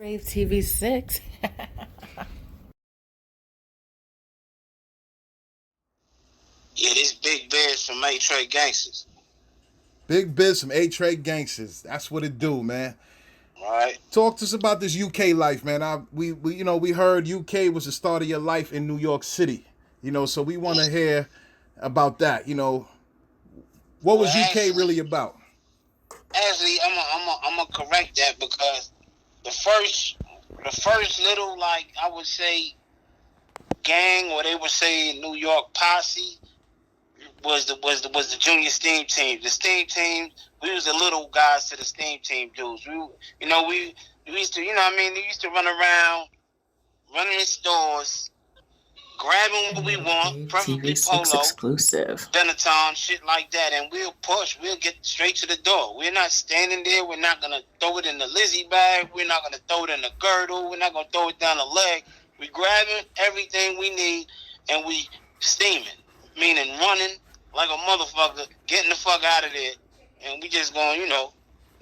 Brave TV6. Yeah, this Big Biz from A-Trade Gangsters. Big Biz from A-Trade Gangsters. That's what it do, man. All right. Talk to us about this UK life, man. We heard UK was the start of your life in New York City. So we want to hear about that. What was Well, UK really about? Actually, I'm gonna correct that because the first little, like, I would say, gang, or they would say New York posse, was the junior steam team. The steam team, we was the little guys to the steam team dudes. We used to, we used to run around, running in stores, grabbing what we want, preferably TV6 polo, exclusive. Benetton, shit like that, and we'll get straight to the door. We're not standing there. We're not going to throw it in the Lizzie bag. We're not going to throw it in the girdle. We're not going to throw it down the leg. We grabbing everything we need, and we steaming, meaning running like a motherfucker, getting the fuck out of there, and we just going,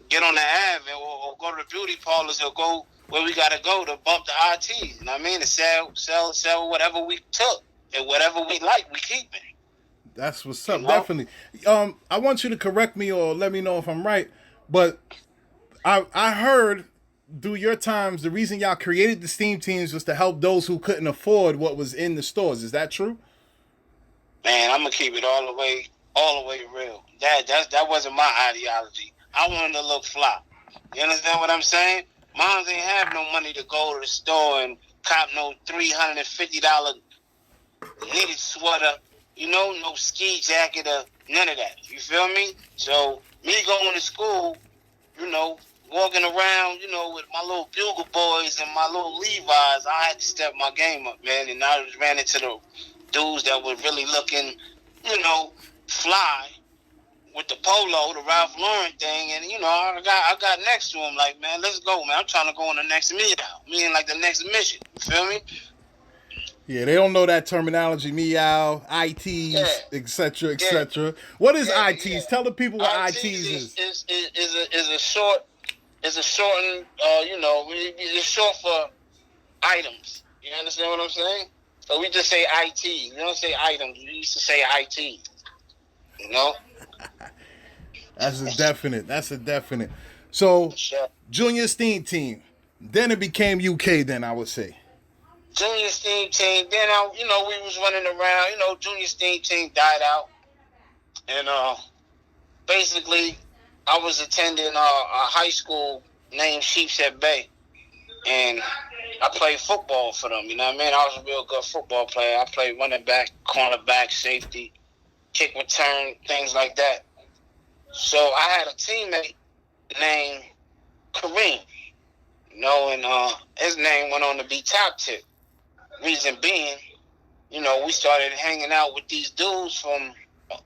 get on the Ave or go to the beauty parlors or go where we got to go to bump the RTs, to sell whatever we took, and whatever we like, we keep it. That's what's up, definitely. I want you to correct me or let me know if I'm right, but I heard through your times the reason y'all created the steam teams was to help those who couldn't afford what was in the stores. Is that true? Man, I'm gonna keep it all the way real. That wasn't my ideology. I wanted to look fly. You understand what I'm saying? Moms ain't have no money to go to the store and cop no $350 knitted sweater, no ski jacket or none of that. You feel me? So me going to school, walking around, with my little Bugle Boys and my little Levi's, I had to step my game up, man. And I just ran into the dudes that were really looking, fly with the polo, the Ralph Lauren thing, and I got next to him like, man, let's go, man. I'm trying to go on the next meeting, like the next mission. You feel me? Yeah, they don't know that terminology, meow, ITs, etc., etc. What is ITs? Yeah. Tell the people what ITs is. Is a short, it's short for items. You understand what I'm saying? So we just say IT. We don't say items. We used to say IT. That's a definite. So, sure. Junior Steam Team. Then it became UK, then I would say. Junior Steam Team. Then, we was running around. Junior Steam Team died out. And basically, I was attending a high school named Sheepshead Bay. And I played football for them. I was a real good football player. I played running back, cornerback, safety, kick return, things like that. So I had a teammate named Kareem, and his name went on to be Top Tip. Reason being, we started hanging out with these dudes from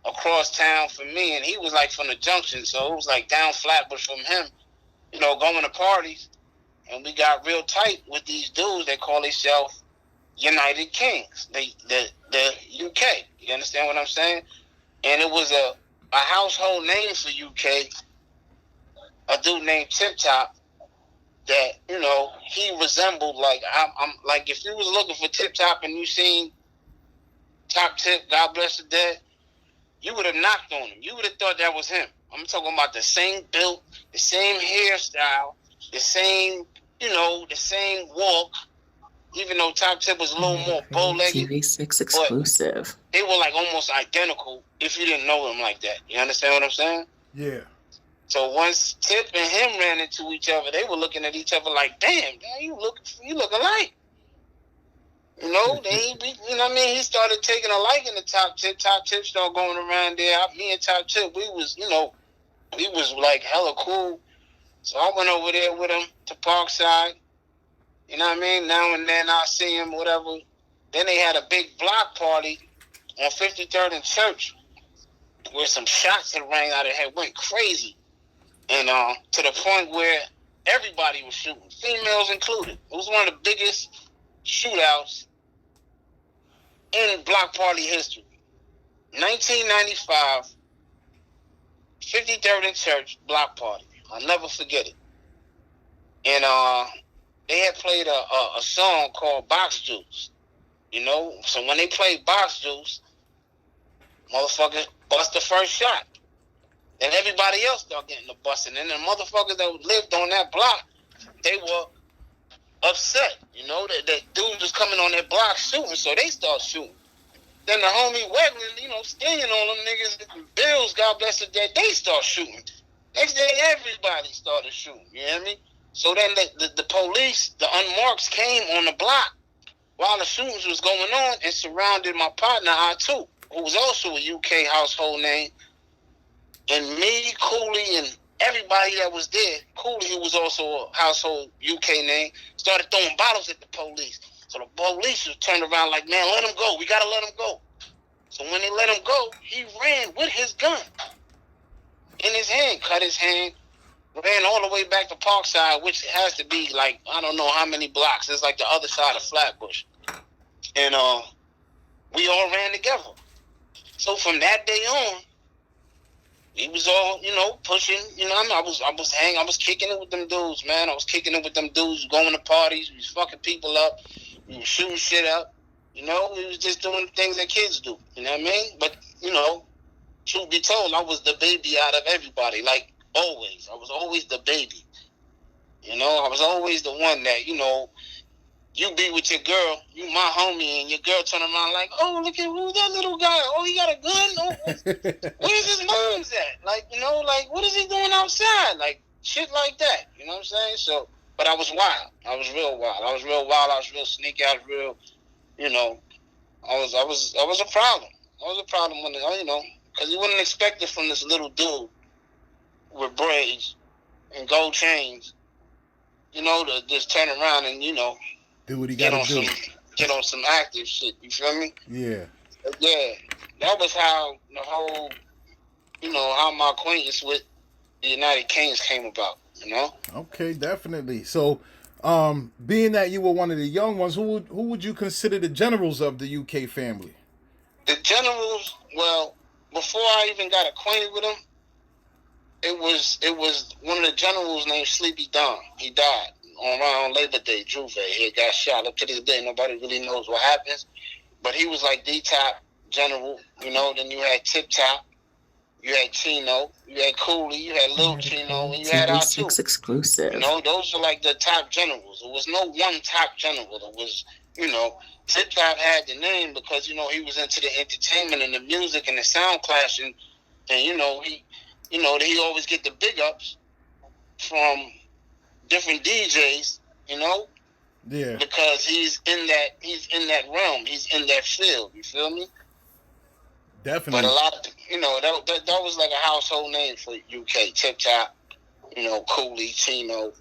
across town from me, and he was like from the junction, so it was like down Flatbush from him, going to parties, and we got real tight with these dudes that call themselves United Kings, the UK. You understand what I'm saying? And it was a household name for UK, a dude named Tip Top, that, he resembled, like, I'm like, if you was looking for Tip Top and you seen Top Tip, God bless the dead, you would have knocked on him. You would have thought that was him. I'm talking about the same build, the same hairstyle, the same, the same walk, even though Top Tip was a little more bow-legged. TV6 exclusive. They were like almost identical if you didn't know them like that. You understand what I'm saying? Yeah. So once Tip and him ran into each other, they were looking at each other like, damn, you look alike. Then he started taking a liking to Top Tip. Top Tip started going around there. Me and Top Tip, we was like hella cool. So I went over there with him to Parkside. Now and then I see him, whatever. Then they had a big block party on 53rd and Church where some shots had rang out of head, went crazy. And to the point where everybody was shooting, females included. It was one of the biggest shootouts in block party history. 1995, 53rd and Church block party. I'll never forget it. And they had played a song called Box Juice. You know, so when they played Box Juice, motherfuckers bust the first shot. Then everybody else started getting the busting. And the motherfuckers that lived on that block, they were upset. You know, that dudes was coming on their block shooting, so they start shooting. Then the homie Wegman, you know, stinging on them niggas, Bills, God bless the dead, they start shooting. Next day, everybody started shooting. You hear me? So then the police, the unmarked, came on the block while the shootings was going on and surrounded my partner, I2, who was also a UK household name. And me, Cooley, and everybody that was there, Cooley, who was also a household UK name, started throwing bottles at the police. So the police was turned around like, man, let him go. We got to let him go. So when they let him go, he ran with his gun in his hand, cut his hand, ran all the way back to Parkside, which has to be like, I don't know how many blocks. It's like the other side of Flatbush. And we all ran together. So from that day on, we was all, you know, pushing, you know, I was kicking it with them dudes, man. I was kicking it with them dudes, going to parties, we was fucking people up, we was shooting shit up, you know, we was just doing things that kids do, you know what I mean? But, you know, truth be told, I was the baby out of everybody, like always. I was always the baby, you know, I was always the one that, you know, you be with your girl, you my homie, and your girl turn around like, oh, look at who that little guy. Oh, he got a gun? Oh, where's his mom's at? Like, you know, like, what is he doing outside? Like, shit like that. You know what I'm saying? So, but I was wild. I was real wild. I was real sneaky. I was real, you know, I was a problem. I was a problem when, you know, because you wouldn't expect it from this little dude with braids and gold chains, you know, to just turn around and, you know, do what he gotta do. Get on some active shit. You feel me? Yeah. Yeah. That was how the whole, you know, how my acquaintance with the United Kings came about. You know? Okay, definitely. So, being that you were one of the young ones, who would you consider the generals of the UK family? The generals. Well, before I even got acquainted with them, it was one of the generals named Sleepy Don. He died around Labor Day, Juve. He got shot. Up to this day, nobody really knows what happens. But he was like the top general, you know. Then you had Tip Top, you had Chino, you had Cooley, you had Lil Chino, and you had TV6 I2. exclusive. You know, those are like the top generals. There was no one top general. There was, you know, Tip Top had the name because, you know, he was into the entertainment and the music and the sound clash, and you know, he always get the big ups from different DJs, you know, yeah, because he's in that realm, he's in that field. You feel me? Definitely. But a lot of, you know, that was like a household name for UK. Tip Top, you know, Cooley, Chino,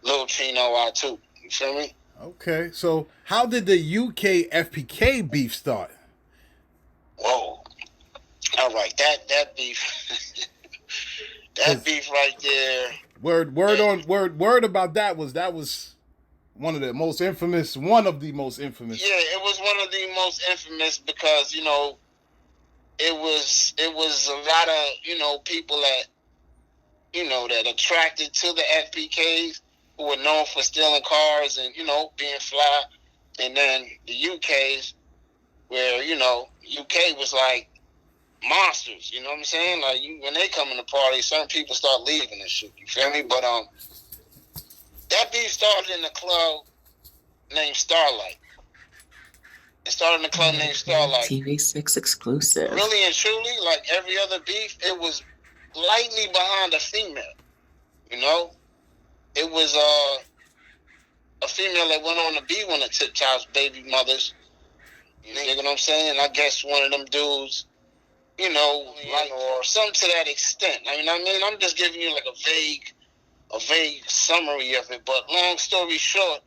Lil Chino, I2. You feel me? Okay, so how did the UK FPK beef start? Whoa! All right, that beef, that beef right there. Word about that was one of the most infamous. Yeah, it was one of the most infamous because, you know, it was a lot of, you know, people that, you know, that attracted to the FPKs who were known for stealing cars and, you know, being fly, and then the UKs where, you know, UK was like monsters, you know what I'm saying? Like, when they come in the party, certain people start leaving and shit, you feel me? But that beef started in a club named Starlight. It started in a club named Starlight. TV6 exclusive. Really and truly, like every other beef, it was lightly behind a female, you know? It was a female that went on to be one of Tip Top's baby mothers. You know what I'm saying? I guess one of them dudes, you know, like, or something to that extent. I mean, I'm just giving you like a vague summary of it. But long story short,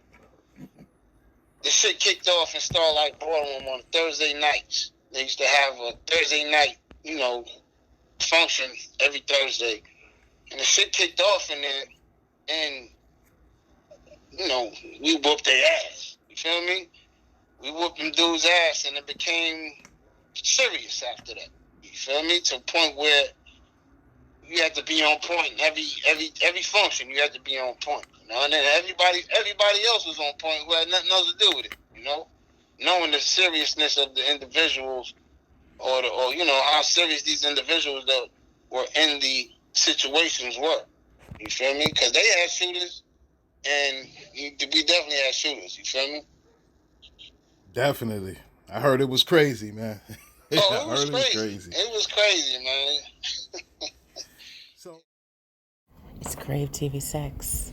the shit kicked off in Starlight Ballroom on Thursday nights. They used to have a Thursday night, you know, function every Thursday. And the shit kicked off in there, and, you know, we whooped their ass. You feel me? We whooped them dudes' ass, and it became serious after that. You feel me? To a point where you had to be on point. Every function, you had to be on point. You And then everybody else was on point who had nothing else to do with it. Knowing the seriousness of the individuals, or how serious these individuals that were in the situations were. You feel me? Because they had shooters, and we definitely had shooters. You feel me? Definitely. I heard it was crazy, man. Oh, it was crazy. It was crazy, man. So It's Crave TV Sex.